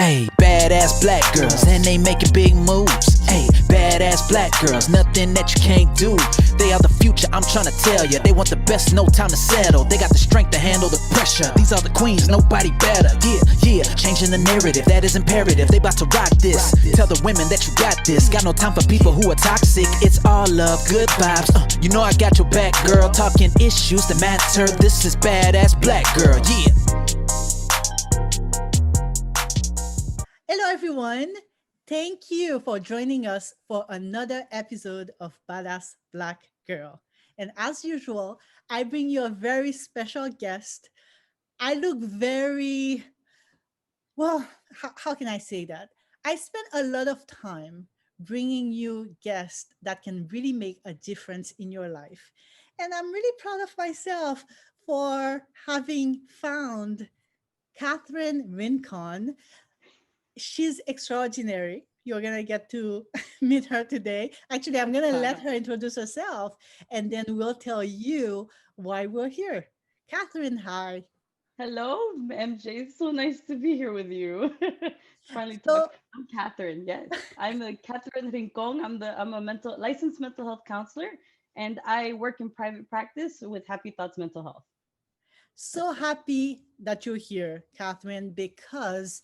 Hey, badass black girls, and they making big moves. Hey, badass black girls, nothing that you can't do. They are the future, I'm trying to tell ya. They want the best, no time to settle. They got the strength to handle the pressure. These are the queens, nobody better. Yeah, changing the narrative, that is imperative. They about to rock this. Tell the women that you got this. Got no time for people who are toxic. It's all love, good vibes. You know I got your back, girl. Talking issues that matter. This is badass black girl, yeah. Hello, everyone. Thank you for joining us for another episode of Badass Black Girl. And as usual, I bring you a very special guest. I look very, well, how can I say that? I spend a lot of time bringing you guests that can really make a difference in your life. And I'm really proud of myself for having found Catherine Rincon. She's extraordinary. You're going to get to meet her today. Actually, I'm going to let her introduce herself and then we'll tell you why we're here. Catherine, hi. Hello, MJ. It's so nice to be here with you. Finally So, talk. I'm Catherine. Yes, I'm a Catherine Rincon. I'm a licensed mental health counselor, and I work in private practice with Happy Thoughts Mental Health. so happy that you're here, Catherine, because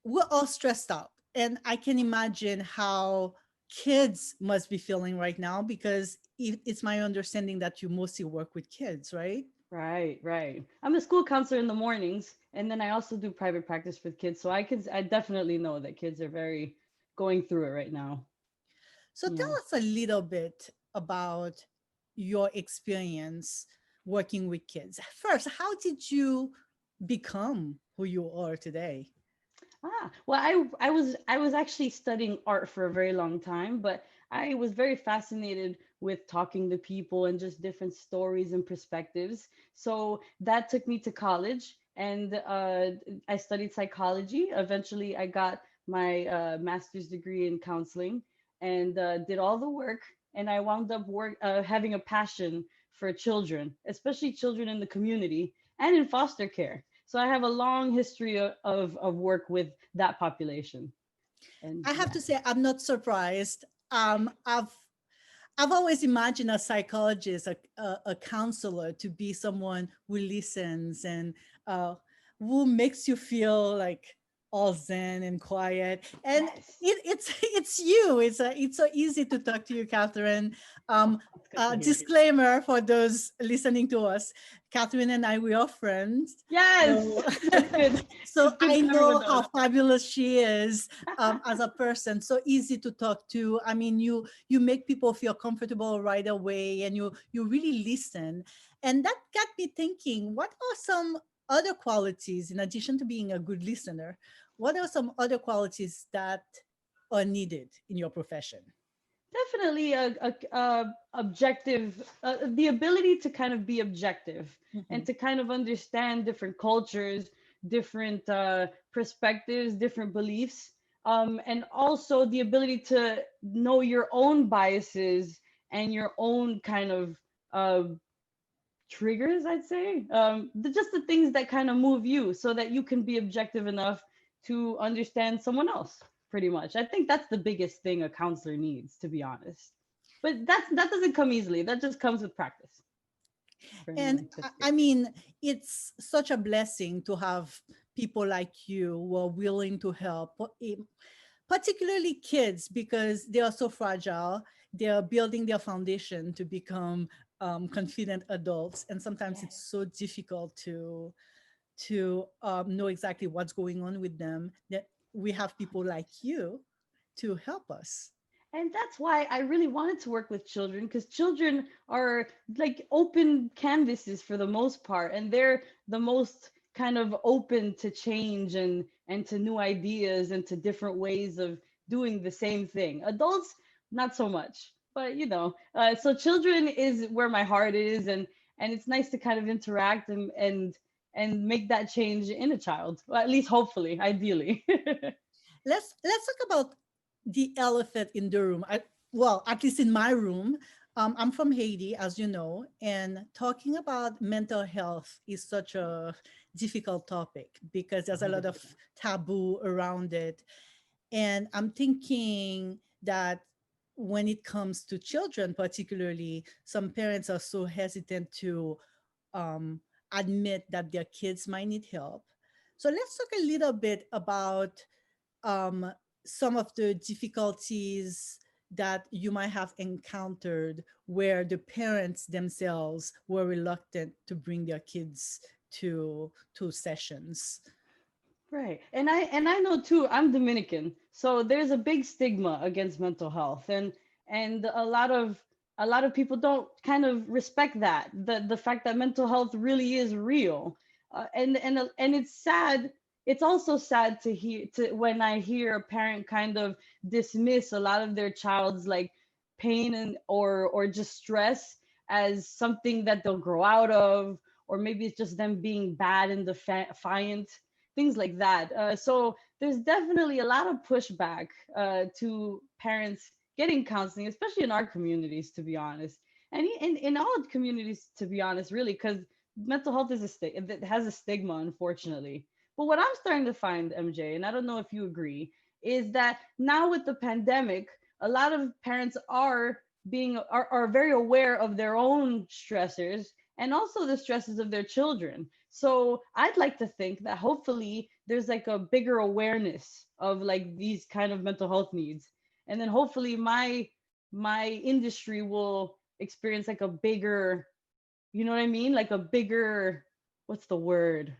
we're all stressed out. And I can imagine how kids must be feeling right now because it's my understanding that you mostly work with kids, right? Right, right. I'm a school counselor in the mornings, and then I also do private practice with kids. So I definitely know that kids are very going through it right now. So tell Yeah. us a little bit about your experience working with kids. First, how did you become who you are today? Well, I was actually studying art for a very long time, but I was very fascinated with talking to people and just different stories and perspectives. So that took me to college, and I studied psychology. Eventually, I got my master's degree in counseling and did all the work. And I wound up having a passion for children, especially children in the community and in foster care. So I have a long history of work with that population. And I have yeah. to say, I'm not surprised. I've always imagined a psychologist, a counselor, to be someone who listens and uh, who makes you feel like all zen and quiet. And Yes. it's you. It's so easy to talk to you, Catherine. Um, It's good to hear. Disclaimer for those listening to us: Catherine and I, we are friends. Yes. So, That's good. so It's good I coming know with how us. fabulous she is as a person. So easy to talk to. I mean, you make people feel comfortable right away, and you really listen. And that got me thinking: what are some other qualities, in addition to being a good listener? What are some other qualities that are needed in your profession? Definitely a objective, the ability to kind of be objective and Mhm. to kind of understand different cultures, different perspectives, different beliefs, and also the ability to know your own biases and your own kind of uh, triggers, I'd say. Just the things that kind of move you so that you can be objective enough to understand someone else, pretty much. I think that's the biggest thing a counselor needs, to be honest. But that doesn't come easily. That just comes with practice for And anyone that's I scared. mean, it's such a blessing to have people like you who are willing to help, particularly kids, because they are so fragile. They are building their foundation to become confident adults, and sometimes Yes. it's so difficult to know exactly what's going on with them. That we have people like you to help us. And that's why I really wanted to work with children, because children are like open canvases for the most part, and they're the most kind of open to change and to new ideas and to different ways of doing the same thing. Adults, not so much, but so children is where my heart is, and it's nice to kind of interact and make that change in a child, well, at least hopefully, ideally. Let's talk about the elephant in the room. Well, at least in my room. I'm from Haiti, as you know, and talking about mental health is such a difficult topic because there's a lot of taboo around it. And I'm thinking that when it comes to children, particularly, some parents are so hesitant to um, admit that their kids might need help. So let's talk a little bit about um, some of the difficulties that you might have encountered where the parents themselves were reluctant to bring their kids to sessions. Right. And I know too, I'm Dominican. So there's a big stigma against mental health, and a lot of people don't kind of respect that, the fact that mental health really is real. And it's sad. It's also sad to hear to when I hear a parent kind of dismiss a lot of their child's like pain and or just stress as something that they'll grow out of, or maybe it's just them being bad and defiant, things like that. So there's definitely a lot of pushback to parents getting counseling, especially in our communities, to be honest, and in all communities, to be honest, really, because mental health is it has a stigma, unfortunately. But what I'm starting to find, MJ, and I don't know if you agree, is that now with the pandemic, a lot of parents are very aware of their own stressors and also the stresses of their children. So I'd like to think that hopefully there's like a bigger awareness of like these kind of mental health needs. And then hopefully my industry will experience like a bigger, you know what I mean? Like a bigger, what's the word?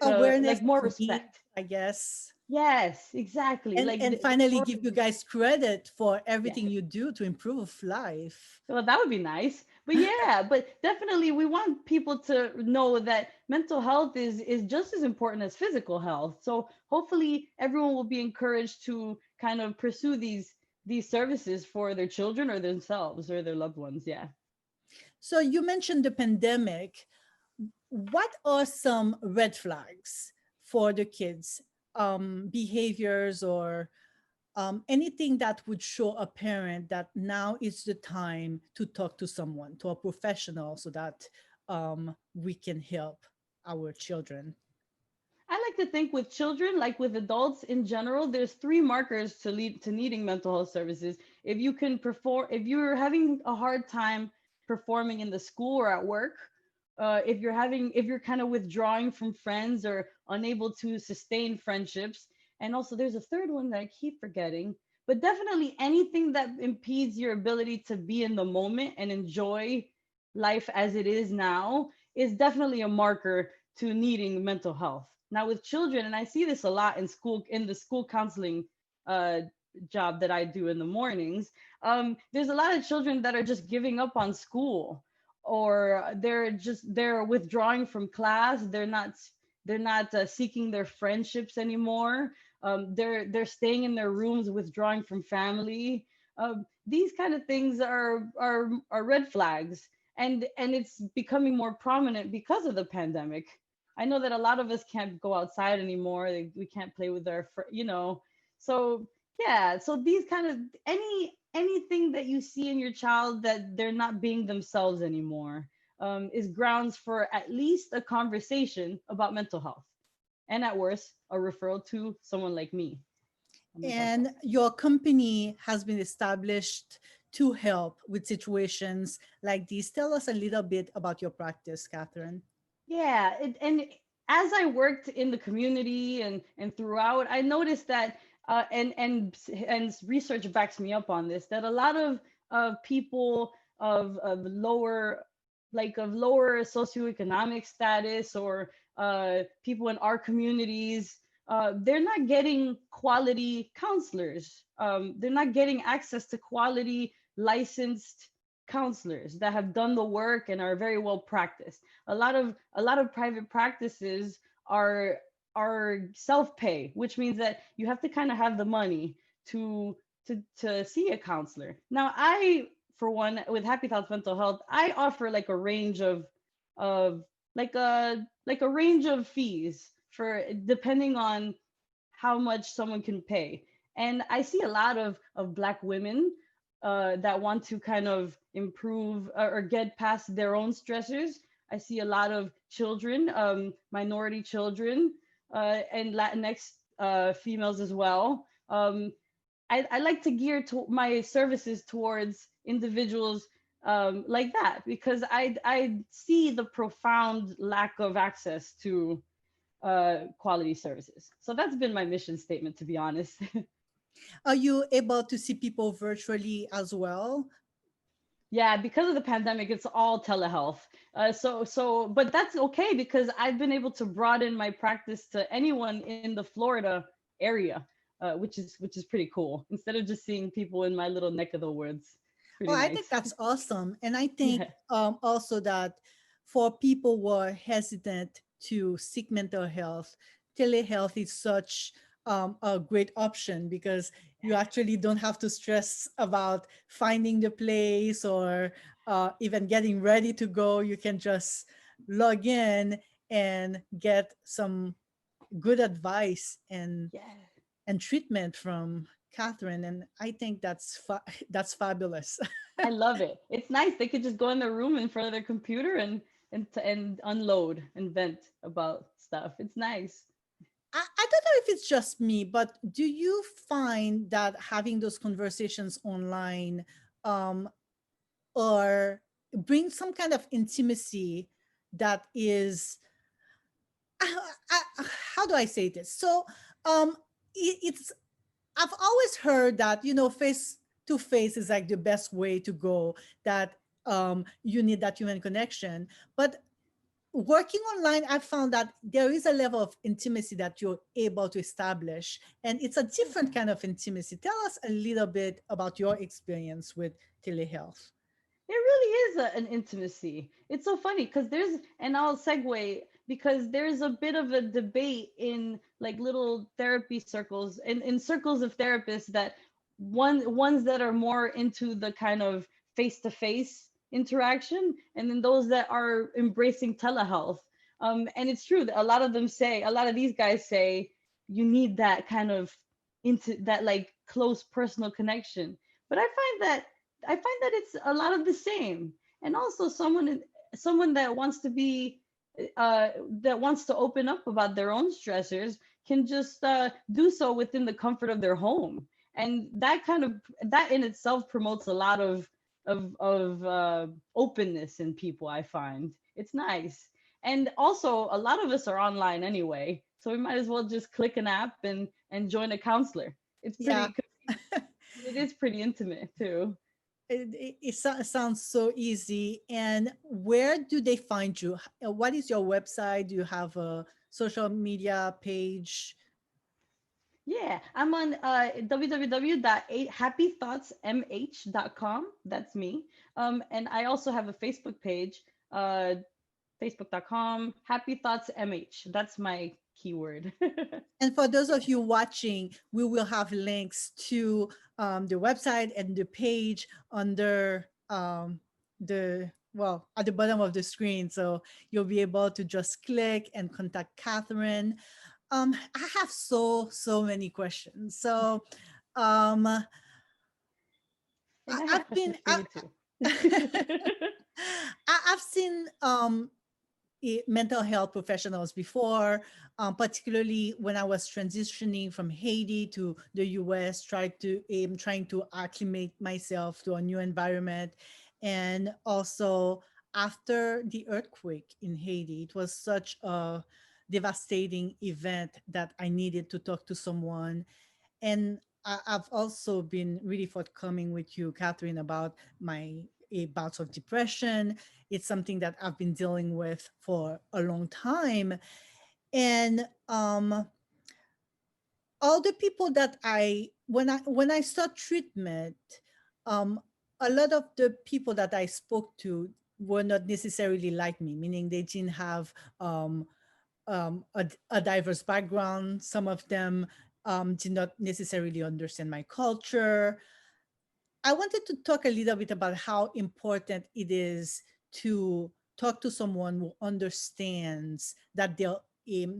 Awareness Like more of need, respect. I guess. Yes, exactly. Like And finally more, give you guys credit for yeah. everything you do to improve life. Well, that would be nice. But yeah, but definitely we want people to know that mental health is just as important as physical health. So hopefully everyone will be encouraged to kind of pursue these services for their children or themselves or their loved ones. Yeah. So you mentioned the pandemic. What are some red flags for the kids? Behaviors or anything that would show a parent that now is the time to talk to someone, to a professional, so that we can help our children. I like to think with children, like with adults in general, there's three markers to lead to needing mental health services. If you can perform, if you're having a hard time performing in the school or at work, if you're kind of withdrawing from friends or unable to sustain friendships, and also there's a third one that I keep forgetting, but definitely anything that impedes your ability to be in the moment and enjoy life as it is now is definitely a marker to needing mental health. Now with children, and I see this a lot in school, in the school counseling uh, job that I do in the mornings, there's a lot of children that are just giving up on school, or they're withdrawing from class. They're not seeking their friendships anymore. They're staying in their rooms, withdrawing from family. These kind of things are red flags, and it's becoming more prominent because of the pandemic. I know that a lot of us can't go outside anymore. We can't play with so yeah. So these kind of anything that you see in your child that they're not being themselves anymore is grounds for at least a conversation about mental health, and at worst, a referral to someone like me, a mental health And counselor. your company has been established to help with situations like these. Tell us a little bit about your practice, Catherine. Yeah, and as I worked in the community and throughout, I noticed that and research backs me up on this, that a lot of people of lower, like of lower socioeconomic status, or people in our communities, they're not getting quality counselors. They're not getting access to quality licensed counselors that have done the work and are very well practiced. A lot of private practices are are self-pay, which means that you have to kind of have the money to to see a counselor. Now, I, for one, with Happy Thoughts Mental Health, I offer like a range of like a range of fees for depending on how much someone can pay. And I see a lot of Black women that want to kind of improve or get past their own stressors, I see a lot of children, minority children, and Latinx females as well. I like to gear to my services towards individuals like that, because I see the profound lack of access to quality services. So that's been my mission statement, to be honest. Are you able to see people virtually as well? Yeah, because of the pandemic, it's all telehealth. But that's okay, because I've been able to broaden my practice to anyone in the Florida area, which is pretty cool. Instead of just seeing people in my little neck of the woods, it's Oh, pretty I nice. think that's awesome. And I think Yeah, also that for people who are hesitant to seek mental health, telehealth is such a great option, because you actually don't have to stress about finding the place or even getting ready to go. You can just log in and get some good advice yeah. and treatment from Catherine. And I think that's fabulous. I love it. It's nice. They could just go in their room in front of their computer and unload and vent about stuff. It's nice. I don't know if it's just me, but do you find that having those conversations online um, or bring some kind of intimacy that is, how do I say this? So um, it's, I've always heard that, face to face is like the best way to go, that you need that human connection. But working online, I found that there is a level of intimacy that you're able to establish, and it's a different Yeah. kind of intimacy. Tell us a little bit about your experience with telehealth. It really is an intimacy. It's so funny because and I'll segue, because there's a bit of a debate in like little therapy circles and in circles of therapists, that ones that are more into the kind of face to face interaction, and then those that are embracing telehealth. And it's true that a lot of these guys say you need that kind of into that like close personal connection. But I find that it's a lot of the same. And also someone that wants to open up about their own stressors can just do so within the comfort of their home. And that in itself promotes a lot of openness in people. I find it's nice. And also a lot of us are online anyway, so we might as well just click an app and join a counselor. It's Yeah. pretty, it is pretty intimate too. It sounds so easy. And where do they find you? What is your website? Do you have a social media page? Yeah, I'm on www.happythoughtsmh.com. That's me. And I also have a Facebook page, uh, facebook.com, Happy Thoughts MH. That's my keyword. And for those of you watching, we will have links to the website and the page under at the bottom of the screen. So you'll be able to just click and contact Catherine. I have so many questions. So um, I've been, For you too. I've seen mental health professionals before, particularly when I was transitioning from Haiti to the US, trying to acclimate myself to a new environment. And also after the earthquake in Haiti, it was such a devastating event that I needed to talk to someone. And I've also been really forthcoming with you, Catherine, about my bouts of depression. It's something that I've been dealing with for a long time. And all the people that when I start treatment, um, a lot of the people that I spoke to were not necessarily like me, meaning they didn't have a diverse background. Some of them did not necessarily understand my culture. I wanted to talk a little bit about how important it is to talk to someone who understands that there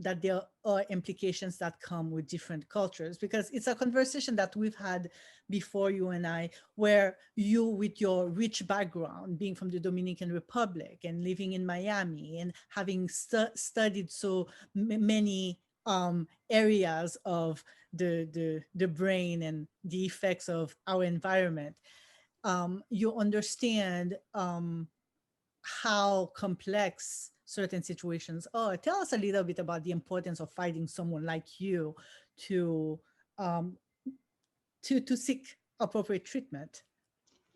that there are implications that come with different cultures, because it's a conversation that we've had before, you and I, where you, with your rich background, being from the Dominican Republic and living in Miami and having studied so many areas of the brain and the effects of our environment, you understand how complex certain situations are. Tell us a little bit about the importance of finding someone like you to um, to seek appropriate treatment.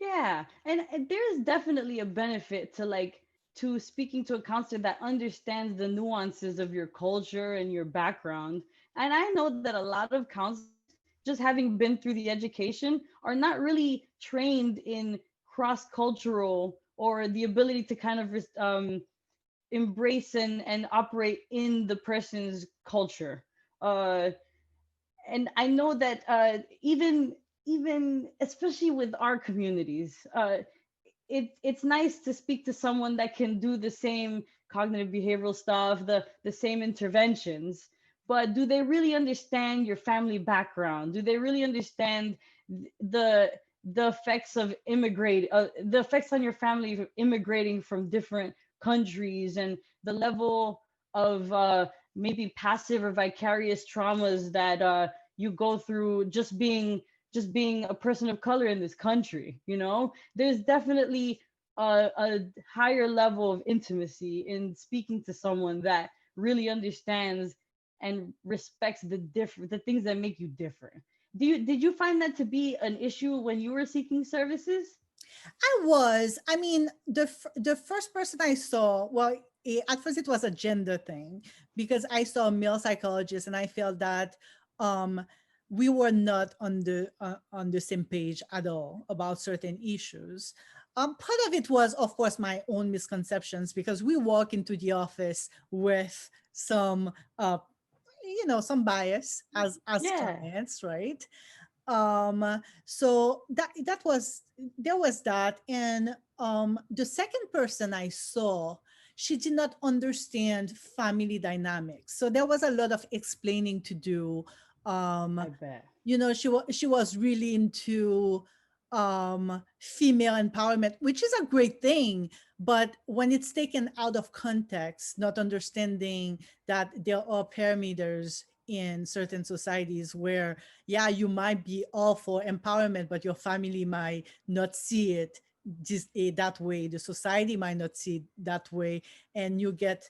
Yeah, and there is definitely a benefit to to speaking to a counselor that understands the nuances of your culture and your background. And I know that a lot of counselors, just having been through the education, are not really trained in cross-cultural or the ability to kind of embrace and operate in the person's culture. Uh, and I know that even especially with our communities, it's nice to speak to someone that can do the same cognitive behavioral stuff, the same interventions. But do they really understand your family background? Do they really understand the the effects of the effects on your family of immigrating from different countries, and the level of maybe passive or vicarious traumas that you go through just being a person of color in this country? There's definitely a higher level of intimacy in speaking to someone that really understands and respects the things that make you different. Did you find that to be an issue when you were seeking services? I mean, the first person I saw, well, at first it was a gender thing, because I saw a male psychologist and I felt that um, we were not on the same page at all about certain issues. Part of it was, of course, my own misconceptions, because we walk into the office with some, some bias as Yeah. clients, right? So that was, there was that. And the second person I saw, she did not understand family dynamics, so there was a lot of explaining to do. um I bet. she was really into female empowerment, which is a great thing, but when it's taken out of context, not understanding that there are parameters in certain societies where, yeah, you might be all for empowerment, but your family might not see it that way, the society might not see it that way, and you get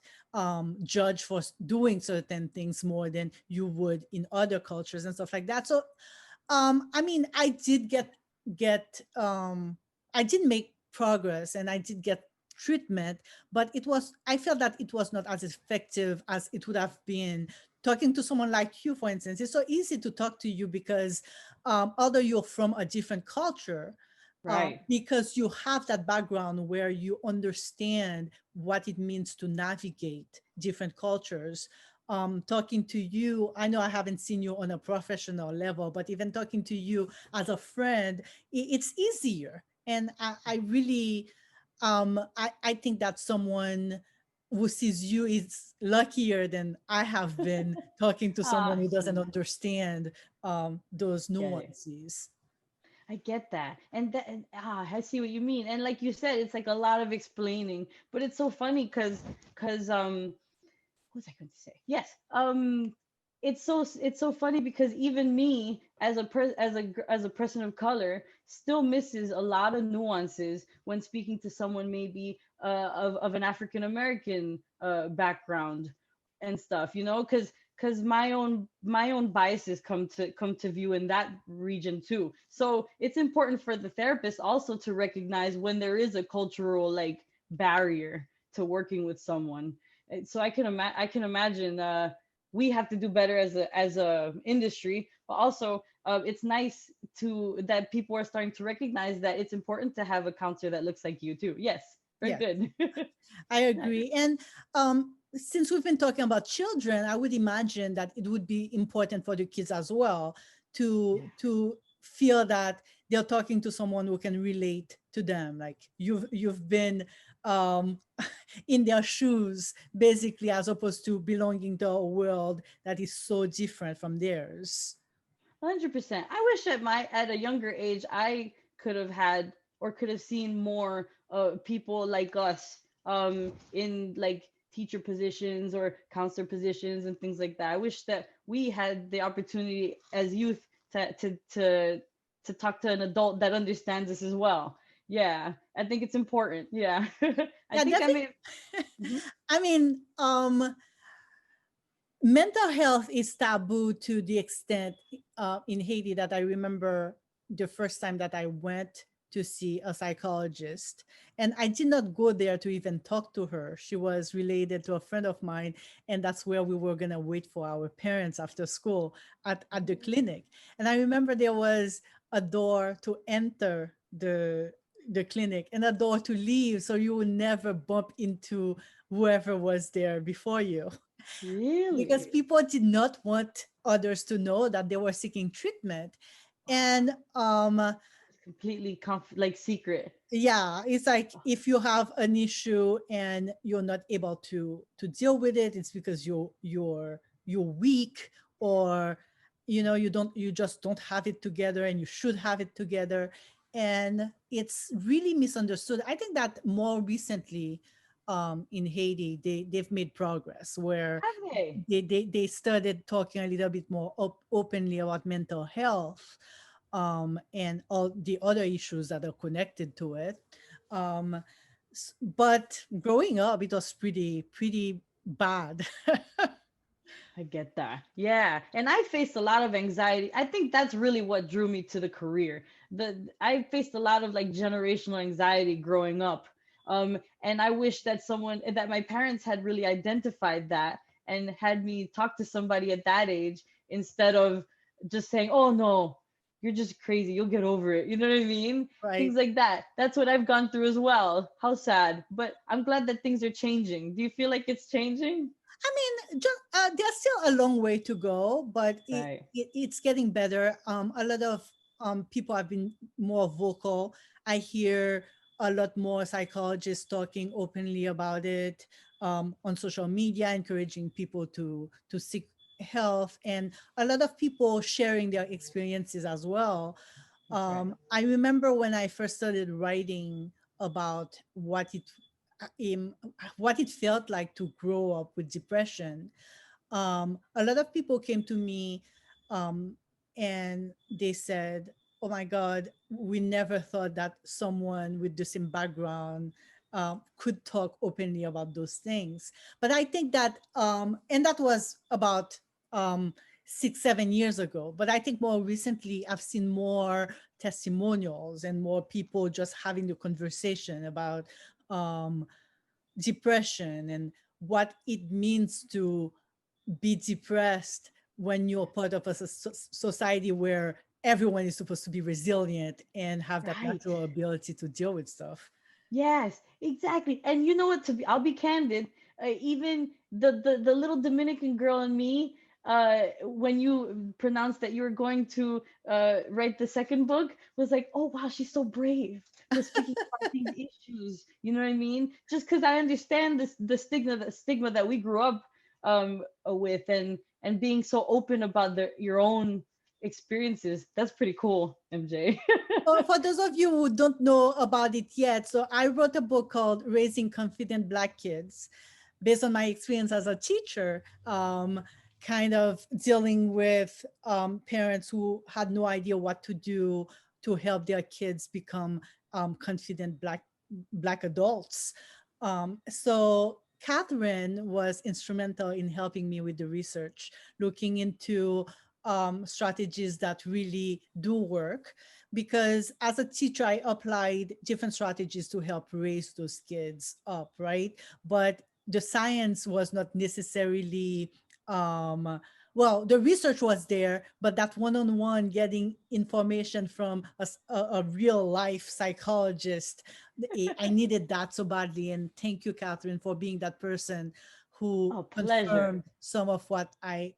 judged for doing certain things more than you would in other cultures and stuff like that. So I mean, get I did make progress and I did get treatment, but I felt that it was not as effective as it would have been talking to someone like you. For instance, it's so easy to talk to you because although you're from a different culture, Right. because you have that background where you understand what it means to navigate different cultures. Talking to you, I know I haven't seen you on a professional level, but even talking to you as a friend, it's easier. And I really, I think that someone who sees you is luckier than I have been talking to someone who doesn't Awesome. understand those Get it. nuances. I get that. I see what you mean. And like you said, it's like a lot of explaining, but it's so funny because what was I going to say? Yes. It's so funny because even me as as a person of color still misses a lot of nuances when speaking to someone maybe of an African American background and stuff, because my own biases come to view in that region too. So it's important for the therapist also to recognize when there is a cultural barrier to working with someone. So I can imagine we have to do better as a industry, but also it's nice to that people are starting to recognize that it's important to have a counselor that looks like you too. Yes, very Yeah, good. I Nice. agree. And since we've been talking about children, I would imagine that it would be important for the kids as well Yeah. to feel that they're talking to someone who can relate to them. Like you've been um, in their shoes, basically, as opposed to belonging to a world that is so different from theirs. 100%. I wish at a younger age I could have had or could have seen more people like us in like teacher positions or counselor positions and things like that. I wish that we had the opportunity as youth to talk to an adult that understands us as well. Yeah, I think it's important. Yeah. I Yeah, think I definitely. may. Mhm. I mean, mental health is taboo to the extent in Haiti that I remember the first time that I went to see a psychologist. And I did not go there to even talk to her. She was related to a friend of mine. And that's where we were going to wait for our parents after school at the clinic. And I remember there was a door to enter the clinic and a door to leave. So you would never bump into whoever was there before you because Really? people did not want others to know that they were seeking treatment. And Completely like secret. yeah, it's like if you have an issue and you're not able to deal with it, it's because you're weak, or you just don't have it together, and you should have it together. And it's really misunderstood. I think that more recently in Haiti, they've made progress where Have they? they started talking a little bit more openly about mental health, and all the other issues that are connected to it. Um, but growing up, it was pretty bad. I get that. Yeah. And I faced a lot of anxiety. I think that's really what drew me to the career. I faced a lot of like generational anxiety growing up. And I wish that my parents had really identified that and had me talk to somebody at that age instead of just saying, "Oh no, you're just crazy. You'll get over it." You know what I mean? Things Right. like that. That's what I've gone through as well. How sad. But I'm glad that things are changing. Do you feel like it's changing? I mean, there's still a long way to go, but Right. it's getting better. A lot of people have been more vocal. I hear a lot more psychologists talking openly about it on social media, encouraging people to seek health, and a lot of people sharing their experiences as well. That's right. I remember when I first started writing about um, what it felt like to grow up with depression. A lot of people came to me um, and they said, "Oh my God, we never thought that someone with the same background could talk openly about those things." But I think that, and that was about um, 6, 7 years ago. But I think more recently, I've seen more testimonials and more people just having the conversation about um, depression and what it means to be depressed when you're part of a society where everyone is supposed to be resilient and have that Right. natural ability to deal with stuff. Yes, exactly. And you know what? I'll be candid. Even the little Dominican girl in me, when you pronounced that you were going to write the second book, was like, oh wow, she's so brave for speaking about these issues. You know what I mean? Just because I understand the stigma that we grew up with, and being so open about your own experiences. That's pretty cool, MJ. For those of you who don't know about it yet, so I wrote a book called Raising Confident Black Kids based on my experience as a teacher, kind of dealing with parents who had no idea what to do to help their kids become confident black adults. So Catherine was instrumental in helping me with the research, looking into strategies that really do work, because as a teacher I applied different strategies to help raise those kids up, right? But the science was not necessarily um well, the research was there, but that one-on-one getting information from a real life psychologist, I needed that so badly. And thank you, Catherine, for being that person who Oh, pleasure. confirmed some of what I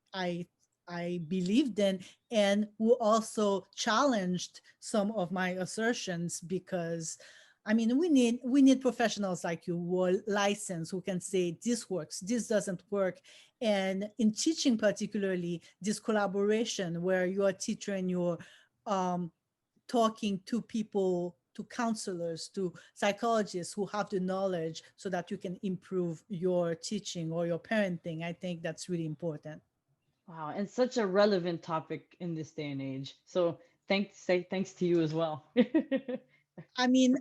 believed in, and who also challenged some of my assertions, because I mean, we need professionals like you who are licensed, who can say this works, this doesn't work. And in teaching, particularly, this collaboration where you're a teacher and you're um, talking to people, to counselors, to psychologists who have the knowledge so that you can improve your teaching or your parenting. I think that's really important. Wow, and such a relevant topic in this day and age. So thanks to you as well. I mean,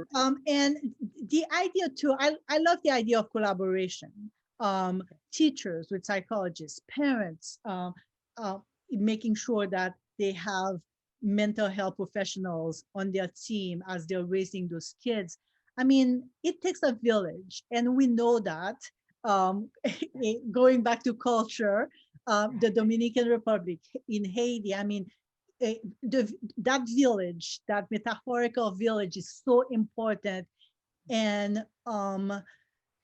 and the idea too, I love the idea of collaboration. Teachers with psychologists, parents, uh, making sure that they have mental health professionals on their team as they're raising those kids. I mean, it takes a village, and we know that. Going back to culture, the Dominican Republic, in Haiti, I mean, that village, that metaphorical village, is so important. And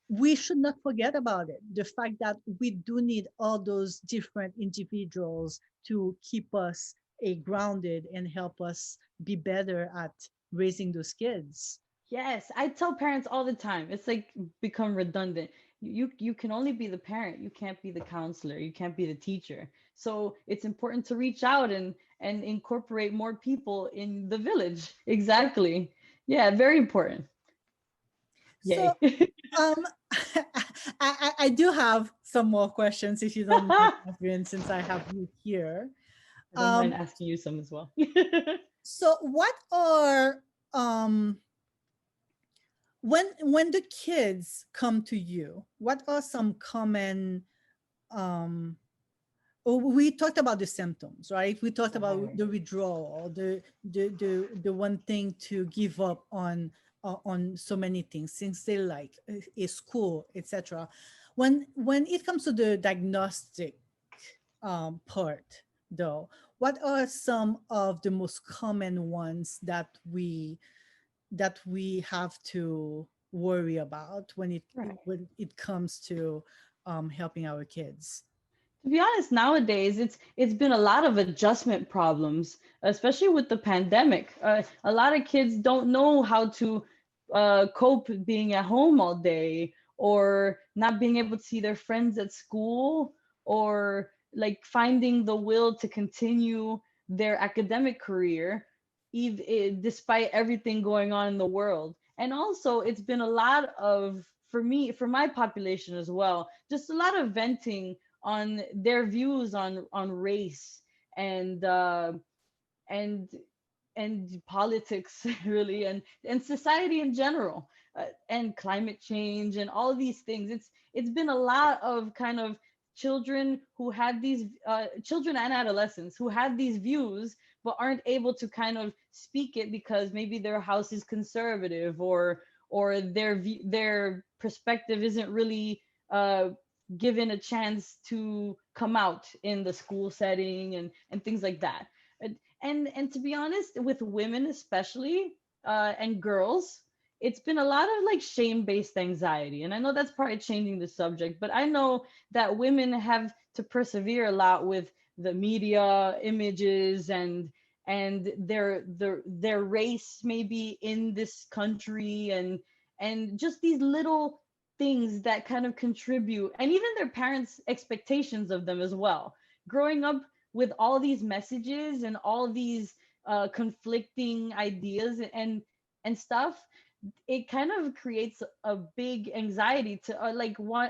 we should not forget about it. The fact that we do need all those different individuals to keep us grounded and help us be better at raising those kids. Yes, I tell parents all the time. It's like become redundant. You can only be the parent. You can't be the counselor. You can't be the teacher. So it's important to reach out and incorporate more people in the village. Exactly. Yeah, very important. So Yay. um, I do have some more questions, if you don't mind, Catherine, since I have you here. I don't mind Um, asking you some as well. so what are when the kids come to you, what are some common um we talked about the symptoms, right? We talked about Right. the withdrawal, the one thing to give up on so many things they like, is school, etc. When it comes to the diagnostic part, though, what are some of the most common ones that we have to worry about when it Right. when it comes to helping our kids? To be honest, nowadays it's been a lot of adjustment problems, especially with the pandemic. A lot of kids don't know how to cope being at home all day, or not being able to see their friends at school, or like finding the will to continue their academic career, despite everything going on in the world. And also, it's been a lot of, for me, for my population as well, just a lot of venting on their views on race and and and politics really, and society in general, and climate change and all these things. It's been a lot of kind of children who had these children and adolescents who had these views but aren't able to kind of speak it because maybe their house is conservative, or their perspective isn't really given a chance to come out in the school setting, and things like that. And to be honest, with women especially, and girls, it's been a lot of like shame-based anxiety. And I know that's probably changing the subject, but I know that women have to persevere a lot with the media images, and their race maybe in this country, and just these little things that kind of contribute, and even their parents' expectations of them as well. Growing up with all these messages and all these conflicting ideas and stuff, it kind of creates a big anxiety to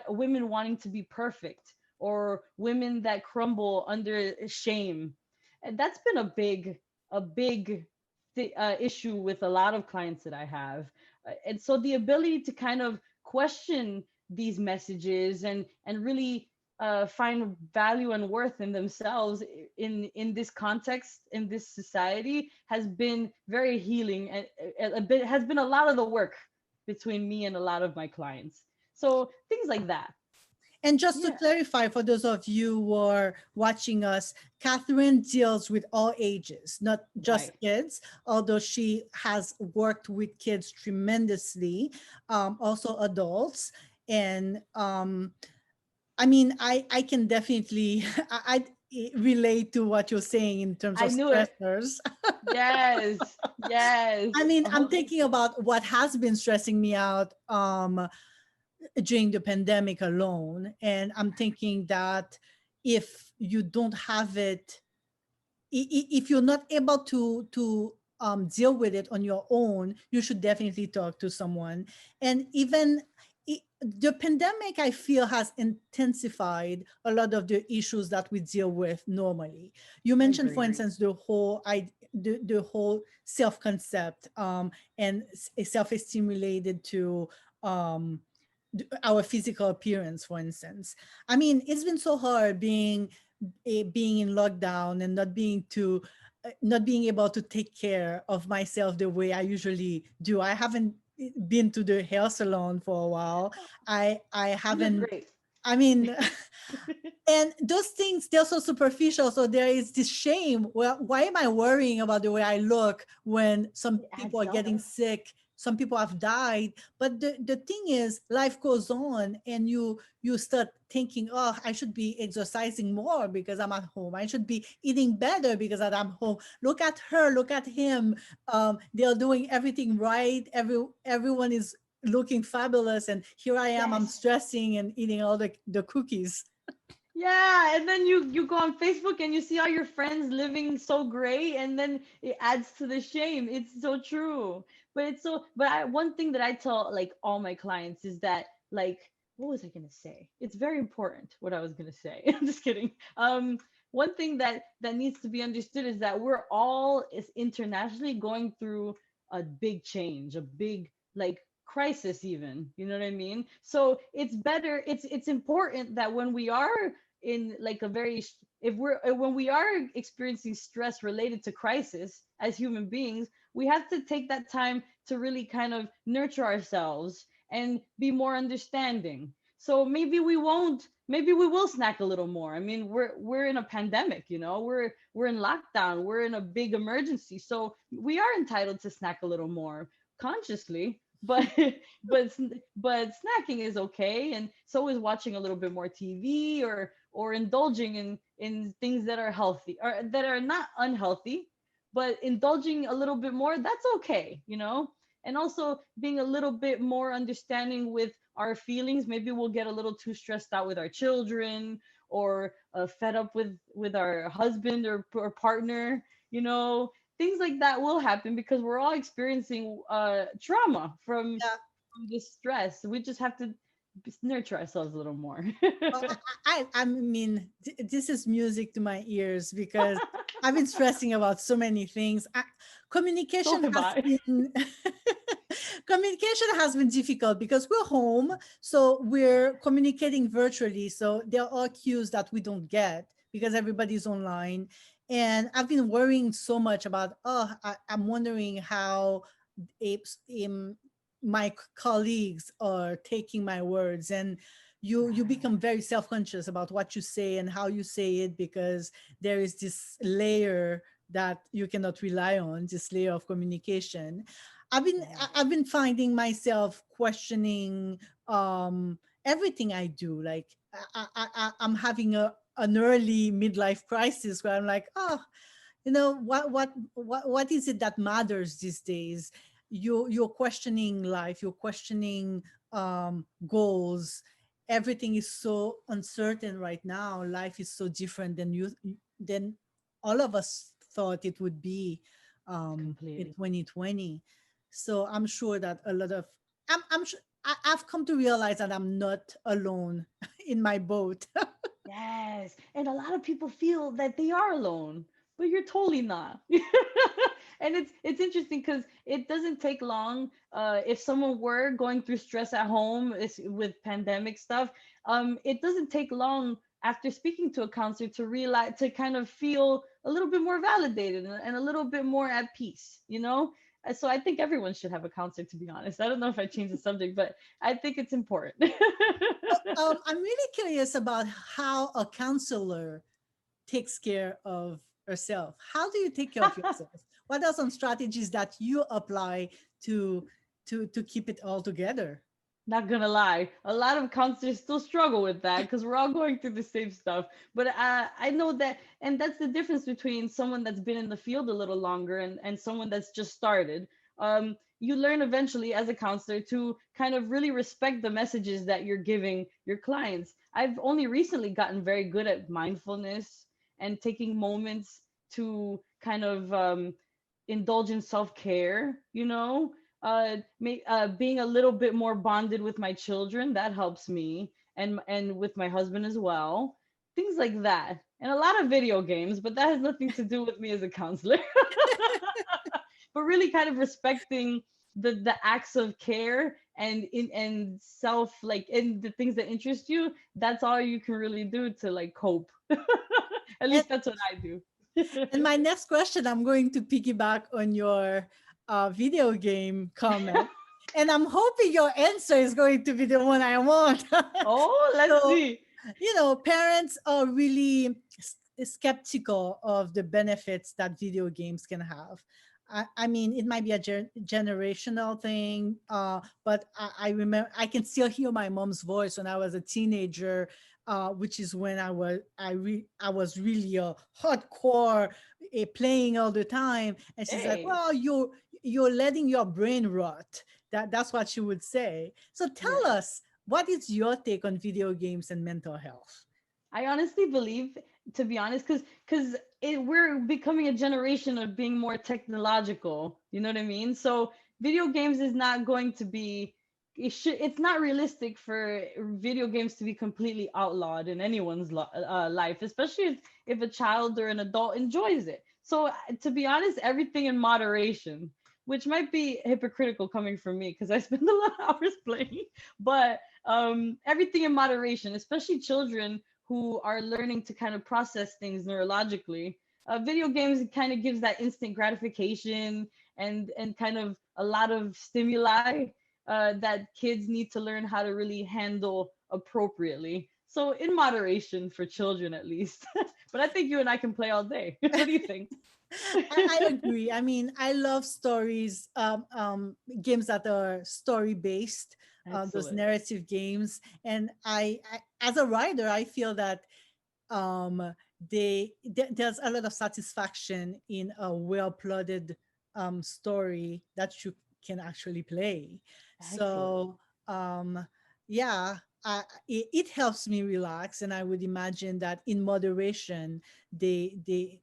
women wanting to be perfect, or women that crumble under shame. And that's been a big issue with a lot of clients that I have. And so the ability to kind of question these messages, and really find value and worth in themselves in this context, in this society, has been very healing, and a bit has been a lot of the work between me and a lot of my clients. So things like that. And just to Yeah. clarify, for those of you who are watching us, Catherine deals with all ages, not just Right. kids, although she has worked with kids tremendously, also adults. And I mean, I can definitely relate to what you're saying in terms I of knew it. stressors. Yes, yes. I mean, I'm Oh, thinking about what has been stressing me out during the pandemic alone, and I'm thinking that if you don't have it, if you're not able to deal with it on your own, you should definitely talk to someone. And even the pandemic, I feel, has intensified a lot of the issues that we deal with normally. You I mentioned, for agree. instance, the whole self concept, and self-esteem related to um, our physical appearance, for instance. I mean, it's been so hard being in lockdown and not being able to take care of myself the way I usually do. I haven't been to the hair salon for a while. I You look haven't. great. I mean, and those things, they're so superficial. So there is this shame. Well, why am I worrying about the way I look when some It people adds are up. getting sick? Some people have died. But the thing is, life goes on, and you start thinking, oh, I should be exercising more because I'm at home. I should be eating better because I'm home. Look at her, look at him. They're doing everything right. Everyone is looking fabulous, and here I am, I'm Yes. stressing and eating all the cookies. Yeah, and then you go on Facebook and you see all your friends living so great, and then it adds to the shame. It's so true. But one thing that I tell like all my clients is that, like, what was I gonna say? It's very important what I was gonna say. I'm just kidding. One thing that needs to be understood is that we're all is internationally going through a big change, a big like crisis even. You know what I mean? So it's better, it's important that when we are in like a very if we're when we are experiencing stress related to crisis as human beings, we have to take that time to really kind of nurture ourselves and be more understanding. So maybe we will snack a little more. I mean, we're in a pandemic, you know, we're in lockdown, we're in a big emergency, so we are entitled to snack a little more consciously. But but snacking is okay, and so is watching a little bit more TV, or indulging in things that are healthy or that are not unhealthy, but indulging a little bit more, that's okay, you know. And also being a little bit more understanding with our feelings. Maybe we'll get a little too stressed out with our children, or fed up with our husband or partner, you know. Things like that will happen because we're all experiencing trauma Yeah. from this stress. We just have to nurture ourselves a little more. Well, I mean, this is music to my ears because I've been stressing about so many things. So Communication have has I. been communication has been difficult because we're home, so we're communicating virtually. So there are cues that we don't get because everybody's online. And I've been worrying so much about, I'm wondering how apes my colleagues are taking my words, and you become very self-conscious about what you say and how you say it because there is this layer that you cannot rely on, this layer of communication. I've been finding myself questioning everything I do. Like I'm having an early midlife crisis where I'm like, oh, what is it that matters these days? You're questioning life, you're questioning goals. Everything is so uncertain right now. Life is so different than all of us thought it would be in Completely. 2020. So I'm sure that a lot of I'm sure I've come to realize that I'm not alone in my boat. Yes. And a lot of people feel that they are alone, but you're totally not. And it's interesting because it doesn't take long. If someone were going through stress at home with pandemic stuff, it doesn't take long after speaking to a counselor to realize, to kind of feel a little bit more validated and a little bit more at peace, you know? So I think everyone should have a counselor, to be honest. I don't know if I changed the subject, but I think it's important. I'm really curious about how a counselor takes care of herself. How do you take care of yourself? What are some strategies that you apply to to keep it all together? Not gonna lie, a lot of counselors still struggle with that because we're all going through the same stuff. But I know that, and that's the difference between someone that's been in the field a little longer and someone that's just started. You learn eventually as a counselor to kind of really respect the messages that you're giving your clients. I've only recently gotten very good at mindfulness and taking moments to kind of indulge in self care, being a little bit more bonded with my children, that helps me, and with my husband as well, things like that, and a lot of video games, but that has nothing to do with me as a counselor. But really kind of respecting the acts of care and self, like, in the things that interest you. That's all you can really do to like cope. At And, least that's what I do. and my next question, I'm going to piggyback on your video game comment. And I'm hoping your answer is going to be the one I want. Oh, let's So, see. parents are really skeptical of the benefits that video games can have. I mean, it might be a generational thing, but I remember I can still hear my mom's voice when I was a teenager, which is when I was really a hardcore playing all the time, and she's like, Hey. "Well, you're letting your brain rot." That's what she would say. So tell Yeah. us, what is your take on video games and mental health? I honestly believe, to be honest, because we're becoming a generation of being more technological. You know what I mean? So video games is not going to be. It's not realistic for video games to be completely outlawed in anyone's life, especially if a child or an adult enjoys it. So to be honest, everything in moderation, which might be hypocritical coming from me because I spend a lot of hours playing, but everything in moderation, especially children who are learning to kind of process things neurologically. Video games kind of gives that instant gratification and kind of a lot of stimuli that kids need to learn how to really handle appropriately. So in moderation for children at least. But I think you and I can play all day. What do you think? I agree. I mean, I love stories, games that are story based, those Excellent. narrative games. And as a writer, I feel that um, there's a lot of satisfaction in a well plotted story that you can actually play. Excellent. So yeah, it helps me relax, and I would imagine that in moderation, they they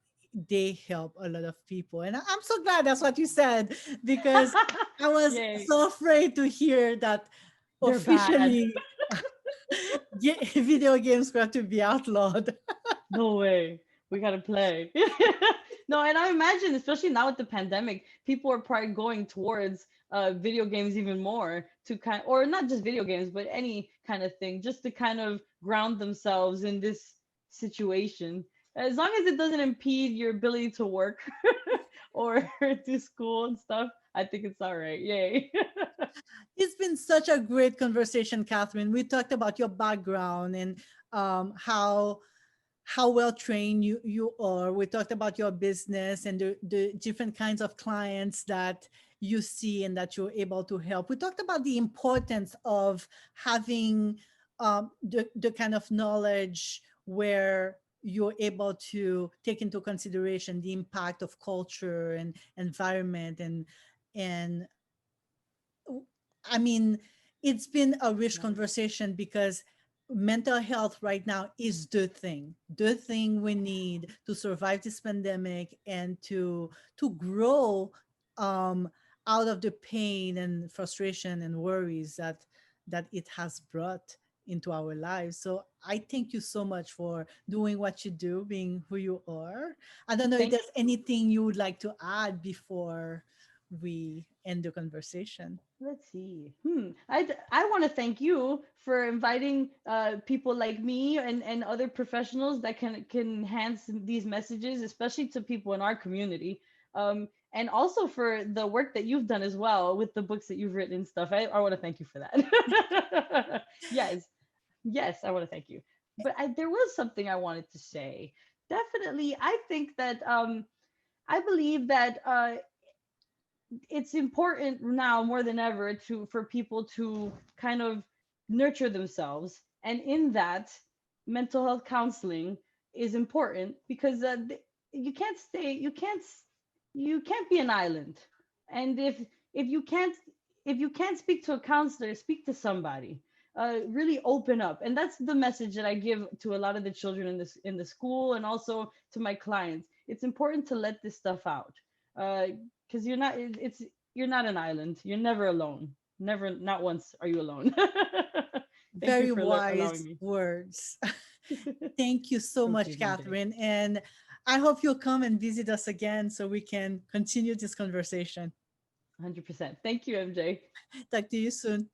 they help a lot of people. And I'm so glad that's what you said, because I was Yay. so afraid to hear that They're bad. officially video games were to be outlawed. No way. We gotta play. No, and I imagine, especially now with the pandemic, people are probably going towards video games even more to or not just video games, but any kind of thing, just to kind of ground themselves in this situation. As long as it doesn't impede your ability to work or do school and stuff, I think it's all right. Yay. It's been such a great conversation, Catherine. We talked about your background and how well trained you are. We talked about your business and the different kinds of clients that you see and that you're able to help. We talked about the importance of having the kind of knowledge where you're able to take into consideration the impact of culture and environment and I mean, it's been a rich Nice. conversation because mental health right now is the thing we need to survive this pandemic and to grow um, out of the pain and frustration and worries that it has brought into our lives. So I thank you so much for doing what you do, being who you are. I don't know if Thank there's anything you would like to add before we end the conversation. Let's see. I want to thank you for inviting people like me and other professionals that can enhance these messages, especially to people in our community. And also for the work that you've done as well with the books that you've written and stuff. I want to thank you for that. Yes, yes, I want to thank you. But there was something I wanted to say. Definitely, I think that I believe that it's important now more than ever to for people to kind of nurture themselves, and in that, mental health counseling is important because you can't stay you can't be an island. And if you can't if you can't speak to a counselor, speak to somebody. Really open up, and that's the message that I give to a lot of the children in the school, and also to my clients. It's important to let this stuff out, because you're not an island. You're never alone. Never, not once are you alone. Thank you Very for allowing wise me. words. Thank you so Thank much, you, MJ. Catherine. And I hope you'll come and visit us again so we can continue this conversation. 100%. Thank you, MJ. Talk to you soon.